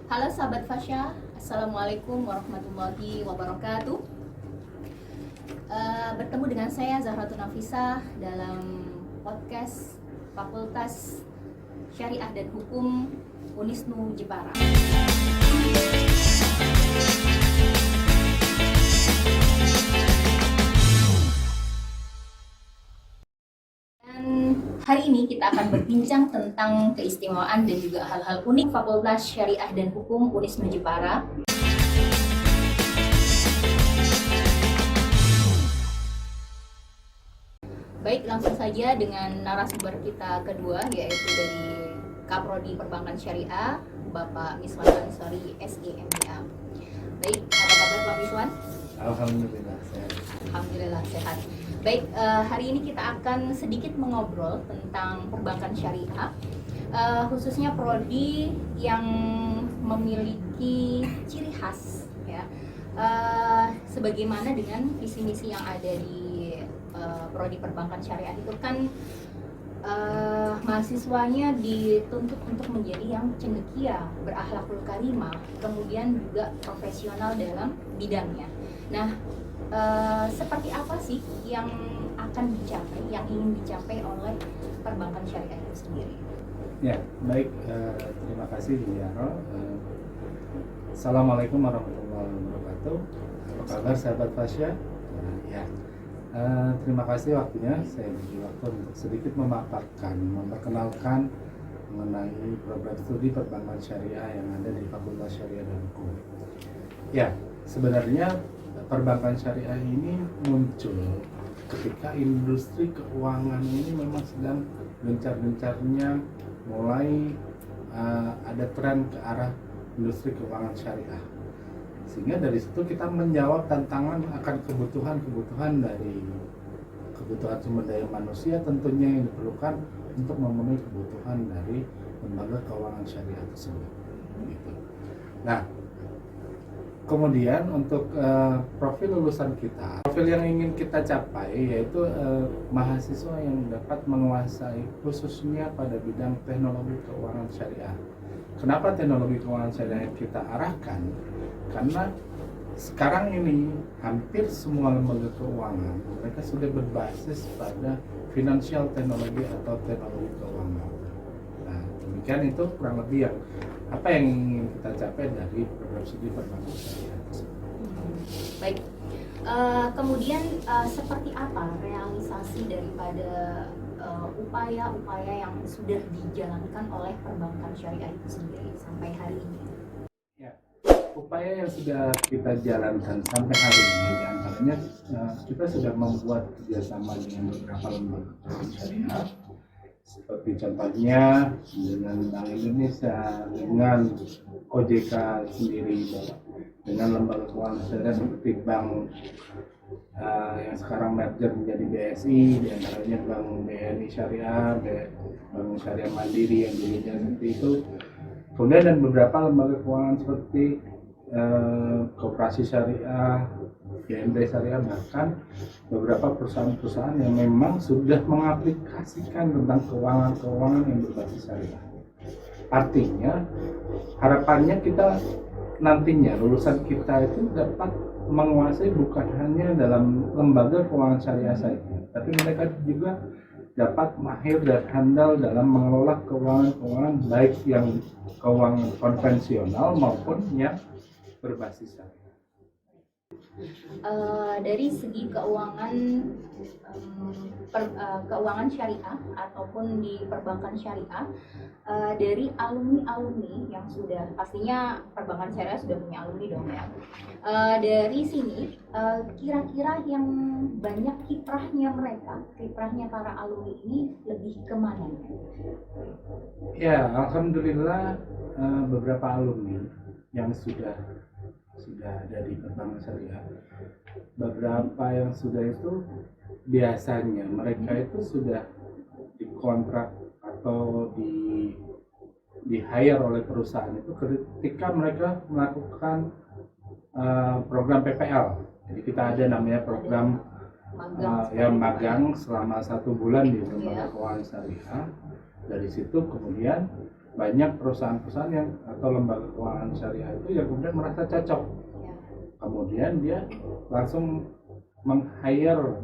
Halo sahabat Fasya, Assalamualaikum warahmatullahi wabarakatuh. Bertemu dengan saya Zahratun Nafisah dalam podcast Fakultas Syariah dan Hukum Unisnu Jepara. Hari ini kita akan berbincang tentang keistimewaan dan juga hal-hal unik Fakultas Syariah dan Hukum Unisnu Jepara. Baik, langsung saja dengan narasumber kita kedua, yaitu dari Kaprodi Perbankan Syariah, Bapak Miswan Ansori, SGMBA. Baik, apa kabar Pak Miswan? Alhamdulillah sehat. Alhamdulillah sehat. Baik, hari ini kita akan sedikit mengobrol tentang perbankan syariah, khususnya prodi yang memiliki ciri khas, ya, sebagaimana dengan visi misi yang ada di prodi perbankan syariah itu kan mahasiswanya dituntut untuk menjadi yang cendekia, berakhlakul karimah, kemudian juga profesional dalam bidangnya. Nah, seperti apa sih yang akan dicapai, yang ingin dicapai oleh perbankan syariah itu sendiri? Ya, baik. Terima kasih Diaro. Assalamualaikum warahmatullahi wabarakatuh. Apa kabar sahabat Fasya? Terima kasih waktunya. Saya beri waktu untuk sedikit memperkenalkan mengenai program studi perbankan syariah yang ada di Fakultas Syariah dan Hukum. Ya, sebenarnya perbankan syariah ini muncul ketika industri keuangan ini memang sedang gencar-gencarnya mulai ada tren ke arah industri keuangan syariah, sehingga dari situ kita menjawab tantangan akan kebutuhan dari kebutuhan sumber daya manusia tentunya yang diperlukan untuk memenuhi kebutuhan dari lembaga keuangan syariah tersebut. Gitu. Nah, kemudian untuk profil lulusan kita, profil yang ingin kita capai yaitu mahasiswa yang dapat menguasai khususnya pada bidang teknologi keuangan syariah. Kenapa teknologi keuangan syariah kita arahkan? Karena sekarang ini hampir semua lembaga keuangan mereka sudah berbasis pada financial teknologi atau teknologi keuangan. Nah, demikian itu kurang lebih yang apa yang ingin kita capai dari program studi perbankan syariah tersebut. Baik, kemudian seperti apa realisasi daripada upaya-upaya yang sudah dijalankan oleh perbankan syariah itu sendiri sampai hari ini? Ya, upaya yang sudah kita jalankan sampai hari ini diantaranya kita sudah membuat kerjasama dengan beberapa lembaga keuangan syariah, seperti contohnya dengan Bank Indonesia, dengan OJK sendiri, dengan lembaga keuangan syariah seperti bank yang sekarang merger menjadi BSI, diantaranya Bank BNI Syariah, Bank Syariah Mandiri yang dulunya seperti itu. Kemudian dan beberapa lembaga keuangan seperti Koperasi Syariah, BNP Syariah, bahkan beberapa perusahaan-perusahaan yang memang sudah mengaplikasikan tentang keuangan yang berbasis syariah. Artinya harapannya kita nantinya lulusan kita itu dapat menguasai bukan hanya dalam lembaga keuangan syariah saja, tapi mereka juga dapat mahir dan handal dalam mengelola keuangan baik yang keuangan konvensional maupun yang berbasis syariah. Dari segi keuangan keuangan syariah ataupun di perbankan syariah, dari alumni yang sudah, pastinya perbankan syariah sudah punya alumni dong ya, dari sini kira-kira yang banyak kiprahnya para alumni ini lebih kemana? Ya, alhamdulillah beberapa alumni yang sudah ada di perbankan syariah, beberapa yang sudah itu biasanya mereka itu sudah dikontrak atau di hire oleh perusahaan itu ketika mereka melakukan program PPL. Jadi kita ada namanya program magang selama 1 bulan di lembaga keuangan syariah. Dari situ kemudian banyak perusahaan-perusahaan yang atau lembaga keuangan syariah itu yang kemudian merasa cocok, Ya. kemudian dia langsung meng-hire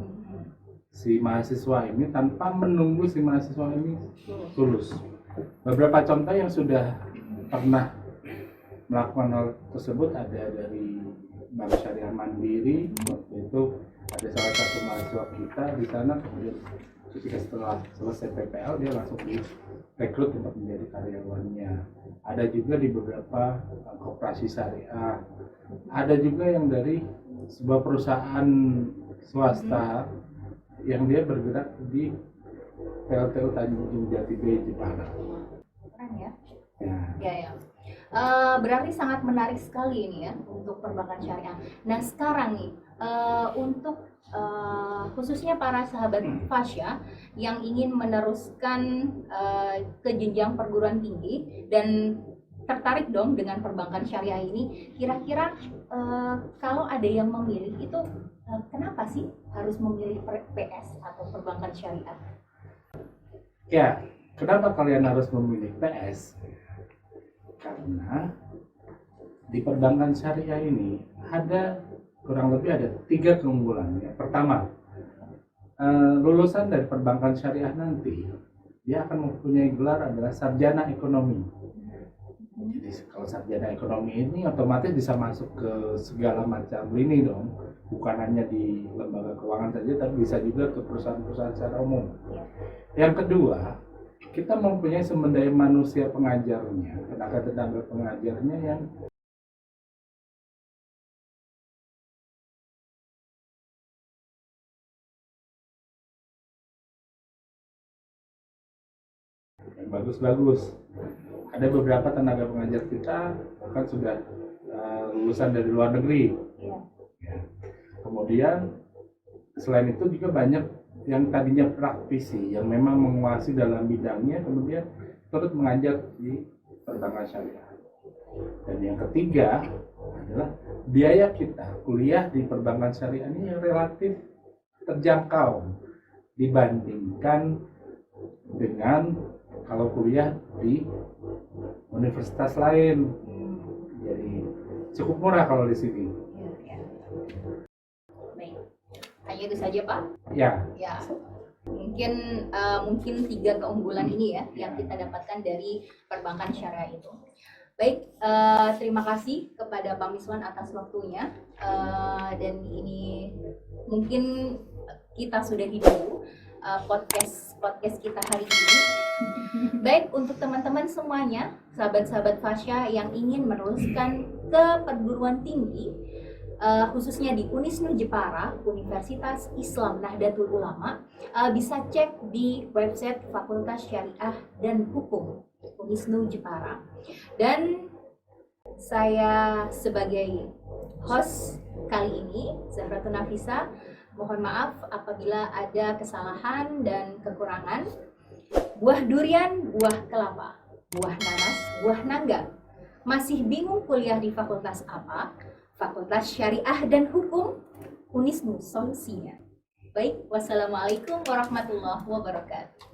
si mahasiswa ini tanpa menunggu si mahasiswa ini lulus. Beberapa contoh yang sudah pernah melakukan hal tersebut ada dari Bank Syariah Mandiri. Waktu itu ada salah satu mahasiswa kita di sana, kemudian ketika setelah selesai PPL dia langsung direkrut untuk menjadi karyawannya. Ada juga di beberapa koperasi syariah, ada juga yang dari sebuah perusahaan swasta yang dia bergerak di PLTU Tanjung Jati B Jepara. Keren ya. Ya. Ya. Berarti sangat menarik sekali ini ya untuk perbankan syariah. Nah sekarang nih untuk khususnya para sahabat Fasya yang ingin meneruskan ke jenjang perguruan tinggi dan tertarik dong dengan perbankan syariah ini, kira-kira kalau ada yang memilih itu kenapa sih harus memilih PS atau perbankan syariah? Ya, kenapa kalian harus memilih PS? Karena di perbankan syariah ini ada kurang lebih ada 3 keunggulan. Ya. Pertama, lulusan dari perbankan syariah nanti dia akan mempunyai gelar adalah sarjana ekonomi. Jadi kalau sarjana ekonomi ini otomatis bisa masuk ke segala macam lini dong, bukan hanya di lembaga keuangan saja, tapi bisa juga ke perusahaan-perusahaan secara umum. Yang kedua, kita mempunyai sumber daya manusia pengajarnya, tenaga pengajarnya yang bagus-bagus. Ada beberapa tenaga pengajar kita bahkan sudah lulusan dari luar negeri. Ya. Kemudian selain itu juga banyak yang tadinya praktisi yang memang menguasai dalam bidangnya kemudian turut mengajar di perbankan syariah. Dan yang ketiga adalah biaya kita kuliah di perbankan syariah ini yang relatif terjangkau dibandingkan dengan kalau kuliah di universitas lain. Jadi cukup murah kalau di sini. Baik, hanya itu saja Pak. Ya. Mungkin 3 keunggulan ini ya yang kita dapatkan dari perbankan syariah itu. Baik, terima kasih kepada Pak Miswan atas waktunya, dan ini mungkin kita sudahi dulu podcast kita hari ini. Baik, untuk teman-teman semuanya, sahabat-sahabat Fasya yang ingin meneruskan ke perguruan tinggi, khususnya di Unisnu Jepara, Universitas Islam Nahdlatul Ulama, bisa cek di website Fakultas Syariah dan Hukum Unisnu Jepara. Dan saya sebagai host kali ini, Zahratun Nafisa, mohon maaf apabila ada kesalahan dan kekurangan. Buah durian, buah kelapa, buah nanas, buah nangga. Masih bingung kuliah di fakultas apa? Fakultas Syariah dan Hukum, Unisnu solusinya. Baik, wassalamualaikum warahmatullahi wabarakatuh.